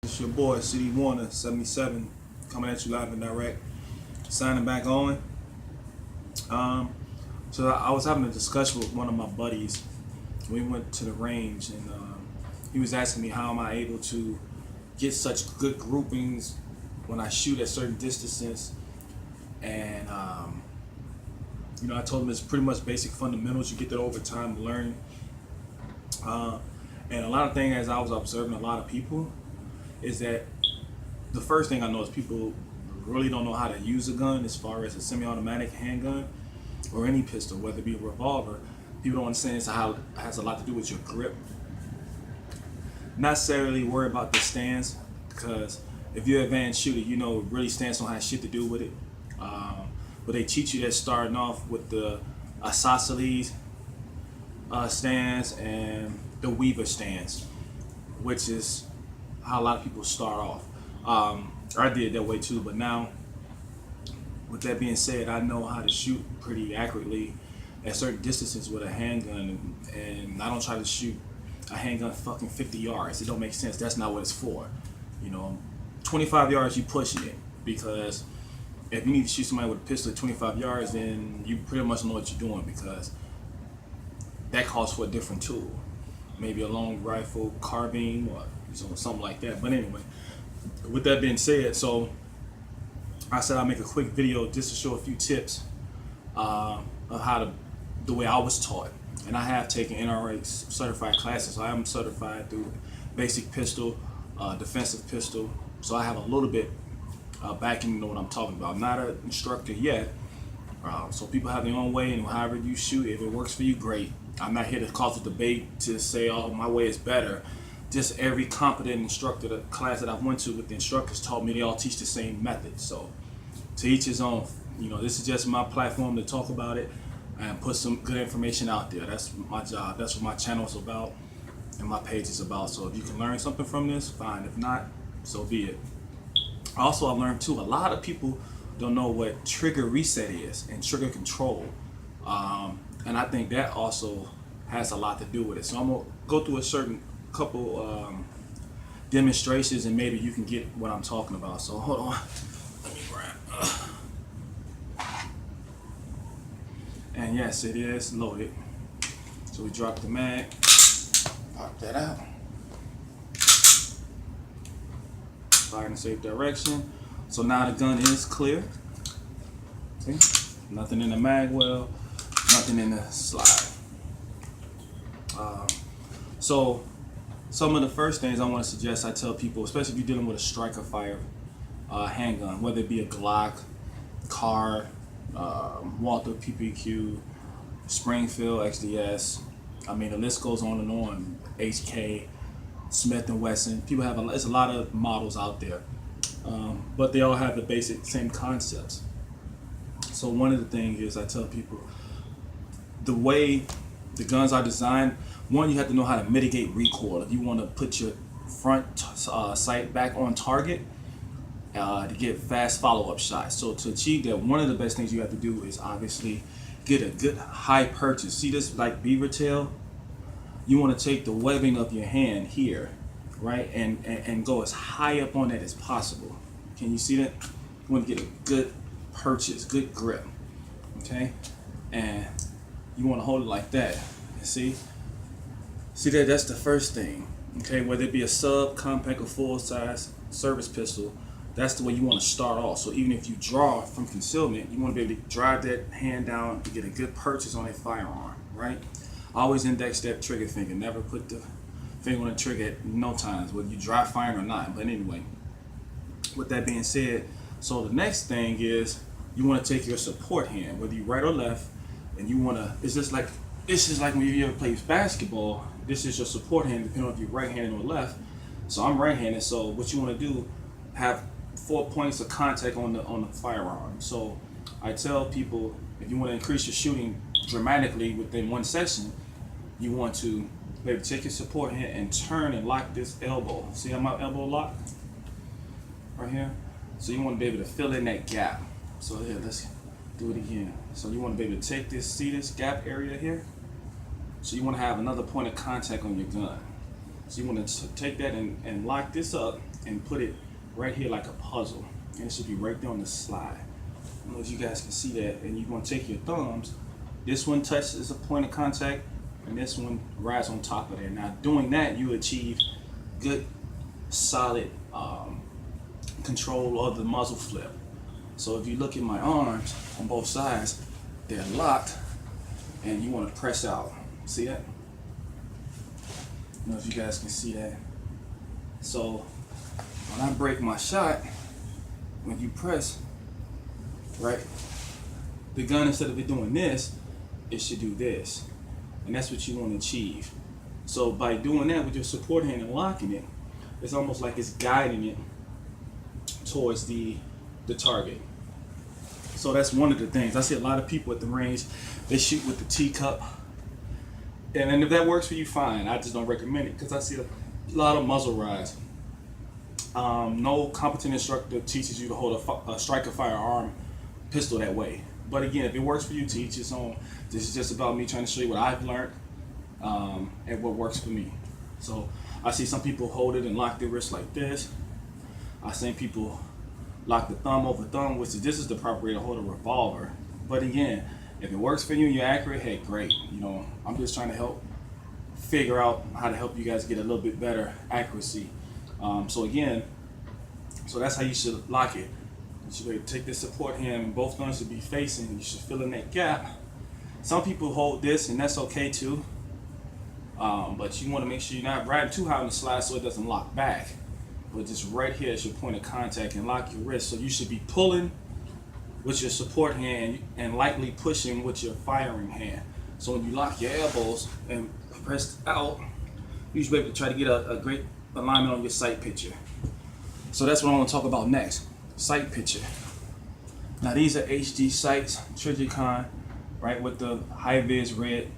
It's your boy, CD Warner 77, coming at you live and direct, signing back on. Um, so I was having a discussion with one of my buddies. We went to the range, and he was asking me how am I able to get such good groupings when I shoot at certain distances. And I told him it's pretty much basic fundamentals. You get that over time, learning. And a lot of things, as I was observing a lot of people, is that the first thing I know is people really don't know how to use a gun as far as a semi-automatic handgun or any pistol, whether it be a revolver. People don't understand it has a lot to do with your grip. Not necessarily worry about the stance, because if you're an advanced shooter, you know really stance don't have shit to do with it. But they teach you that starting off with the isosceles stance and the Weaver stance, which is how a lot of people start off. I did that way too, but now, with that being said, I know how to shoot pretty accurately at certain distances with a handgun, and I don't try to shoot a handgun fucking 50 yards. It don't make sense. That's not what it's for. 25 yards, you pushing it, because if you need to shoot somebody with a pistol at 25 yards, then you pretty much know what you're doing, because that calls for a different tool. Maybe a long rifle, carbine, or something like that. But anyway, with that being said, so I said I'll make a quick video just to show a few tips of the way I was taught. And I have taken NRA certified classes. So I am certified through basic pistol, defensive pistol. So I have a little bit backing to know what I'm talking about. I'm not an instructor yet. So people have their own way, and however you shoot, if it works for you, great. I'm not here to cause a debate to say, oh, my way is better. Just every competent instructor, the class that I went to with the instructors taught me they all teach the same method. So to each his own. This is just my platform to talk about it and put some good information out there. That's my job. That's what my channel is about and my page is about. So if you can learn something from this, fine. If not, so be it. Also, I learned too, a lot of people don't know what trigger reset is and trigger control. And I think that also has a lot to do with it. So I'm gonna go through a certain couple demonstrations, and maybe you can get what I'm talking about. So hold on, let me grab. And yes, it is loaded. So we drop the mag, pop that out, fire in a safe direction. So now the gun is clear. See, nothing in the mag well, nothing in the slide. So some of the first things I want to suggest, I tell people, especially if you're dealing with a striker fire handgun, whether it be a Glock, CAR, Walther PPQ, Springfield XDS, the list goes on and on, HK, Smith & Wesson. People have there's a lot of models out there, but they all have the basic same concepts. So one of the things is I tell people, the way the guns are designed, one, you have to know how to mitigate recoil. If you want to put your front sight back on target to get fast follow-up shots. So to achieve that, one of the best things you have to do is obviously get a good high purchase. See this like beaver tail? You want to take the webbing of your hand here, right, and go as high up on that as possible. Can you see that? You want to get a good purchase, good grip, okay? And you want to hold it like that. See that? That's the first thing, okay? Whether it be a sub, compact, or full-size service pistol, that's the way you want to start off. So even if you draw from concealment, you want to be able to drive that hand down to get a good purchase on that firearm, right? Always index that trigger finger. Never put the finger on the trigger at no times, whether you dry firing or not. But anyway, with that being said, so the next thing is you want to take your support hand, whether you right or left, and you want to, it's just like when you ever play basketball, this is your support hand, depending on if you're right-handed or left. So I'm right-handed, so what you want to do, have 4 points of contact on the firearm. So I tell people, if you want to increase your shooting dramatically within one session, you want to maybe take your support hand and turn and lock this elbow. See how my elbow locked? Right here? So you want to be able to fill in that gap. So here, let's do it again. So you want to be able to take see this gap area here? So you want to have another point of contact on your gun. So you want to take that and lock this up and put it right here like a puzzle. And it should be right there on the slide. I don't know if you guys can see that. And you're going to take your thumbs. This one touches a point of contact, and this one rides on top of that. Now, doing that, you achieve good, solid control of the muzzle flip. So if you look at my arms on both sides, they're locked, and you want to press out. See that? I don't know if you guys can see that. So when I break my shot, when you press, right, the gun, instead of it doing this, it should do this. And that's what you want to achieve. So by doing that with your support hand and locking it, it's almost like it's guiding it towards the target. So that's one of the things. I see a lot of people at the range, they shoot with the teacup. And if that works for you, fine. I just don't recommend it because I see a lot of muzzle rise. No competent instructor teaches you to hold a striker firearm pistol that way. But again, if it works for you, to each his own. This is just about me trying to show you what I've learned and what works for me. So I see some people hold it and lock their wrist like this. I've seen people lock the thumb over thumb, which is, this is the proper way to hold a revolver. But again, if it works for you and you're accurate, hey, great. You know, I'm just trying to help figure out how to help you guys get a little bit better accuracy. So again, so that's how you should lock it. You should take this support hand and both guns should be facing. You should fill in that gap. Some people hold this and that's okay too. But you want to make sure you're not riding too high on the slide so it doesn't lock back. But just right here is your point of contact and lock your wrist. So you should be pulling with your support hand and lightly pushing with your firing hand. So when you lock your elbows and press out, you should be able to try to get a great alignment on your sight picture. So that's what I want to talk about next, sight picture. Now these are HD sights, Trijicon, right, with the high-vis red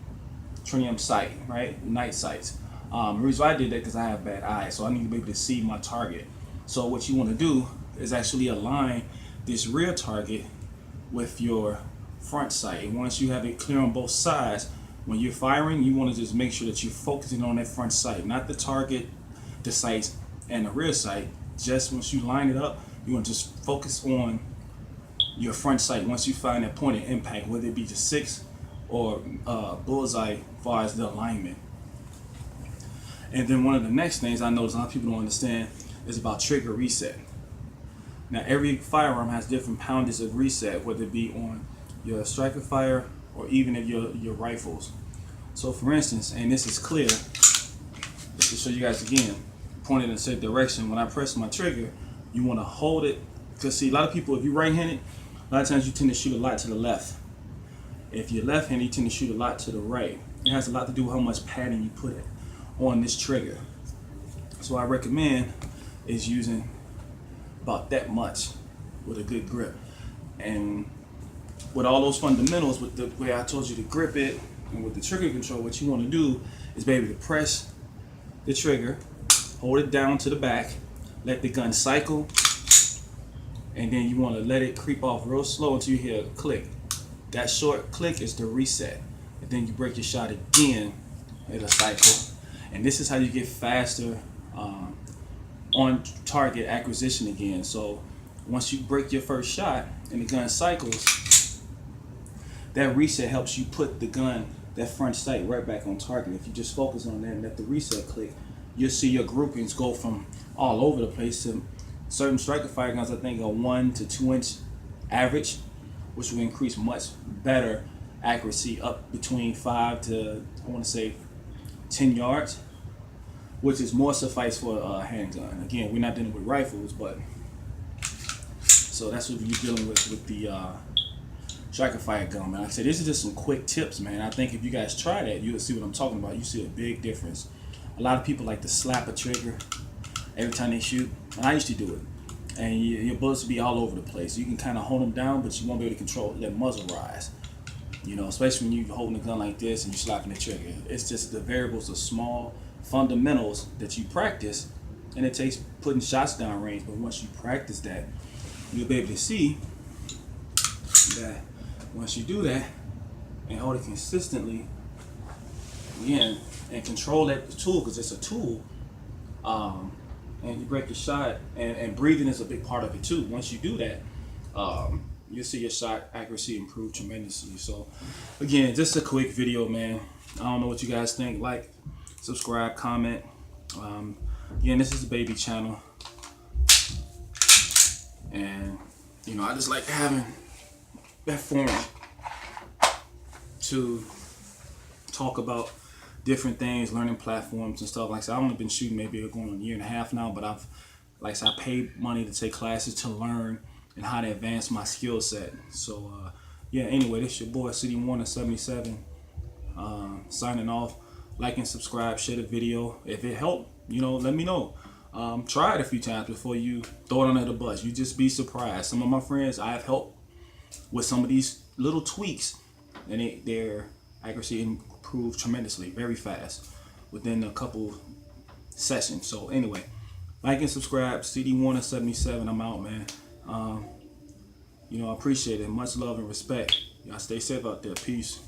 tritium sight, right, night sights. The reason why I did that because I have bad eyes, so I need to be able to see my target. So what you want to do is actually align this rear target with your front sight. And once you have it clear on both sides, when you're firing, you want to just make sure that you're focusing on that front sight, not the target, the sights, and the rear sight. Just once you line it up, you want to just focus on your front sight. Once you find that point of impact, whether it be the 6 or bullseye, as far as the alignment. And then one of the next things I notice a lot of people don't understand is about trigger reset. Now every firearm has different poundage of reset, whether it be on your striker fire or even if your rifles. So for instance, and this is clear, just to show you guys again, pointed in the same direction. When I press my trigger, you want to hold it, because see, a lot of people, if you're right-handed, a lot of times you tend to shoot a lot to the left. If you're left-handed, you tend to shoot a lot to the right. It has a lot to do with how much padding you put on this trigger. So what I recommend is using about that much with a good grip. And with all those fundamentals, with the way I told you to grip it and with the trigger control, what you want to do is be able to press the trigger, hold it down to the back, let the gun cycle, and then you want to let it creep off real slow until you hear a click. That short click is the reset. And then you break your shot again, it'll cycle. And this is how you get faster on target acquisition again. So once you break your first shot and the gun cycles, that reset helps you put the gun, that front sight, right back on target. If you just focus on that and let the reset click, you'll see your groupings go from all over the place to certain striker fire guns, I think, are 1 to 2 inch average, which will increase much better accuracy up between 5 to, I want to say, 10 yards, which is more suffice for a handgun. Again, we're not dealing with rifles, but so that's what you're dealing with the striker fire gun, man. Like I said, these are just some quick tips, man. I think if you guys try that, you'll see what I'm talking about. You see a big difference. A lot of people like to slap a trigger every time they shoot, and I used to do it. And your bullets will be all over the place. You can kind of hold them down, but you won't be able to control, let muzzle rise. You know, especially when you're holding a gun like this and you're slapping the trigger. It's just the variables are small fundamentals that you practice, and it takes putting shots down range. But once you practice that, you'll be able to see that once you do that and hold it consistently, again, and control that tool, because it's a tool, and you break your shot, and breathing is a big part of it too. Once you do that, you'll see your shot accuracy improve tremendously. So again, just a quick video, man. I don't know what you guys think. Like, subscribe, comment. Again, this is the baby channel, and you know, I just like having that forum to talk about different things, learning platforms and stuff. Like I said, I've only been shooting maybe going on a year and a half now, but I've, like I said, I paid money to take classes to learn and how to advance my skill set. So yeah, anyway, this your boy City Warner 77 signing off. Like and subscribe, share the video. If it helped, you know, let me know. Try it a few times before you throw it under the bus. You just be surprised. Some of my friends I have helped with some of these little tweaks, and their accuracy improved tremendously, very fast, within a couple sessions. So anyway, like and subscribe. CD Warner 77. I'm out, man. You know, I appreciate it. Much love and respect. Y'all stay safe out there. Peace.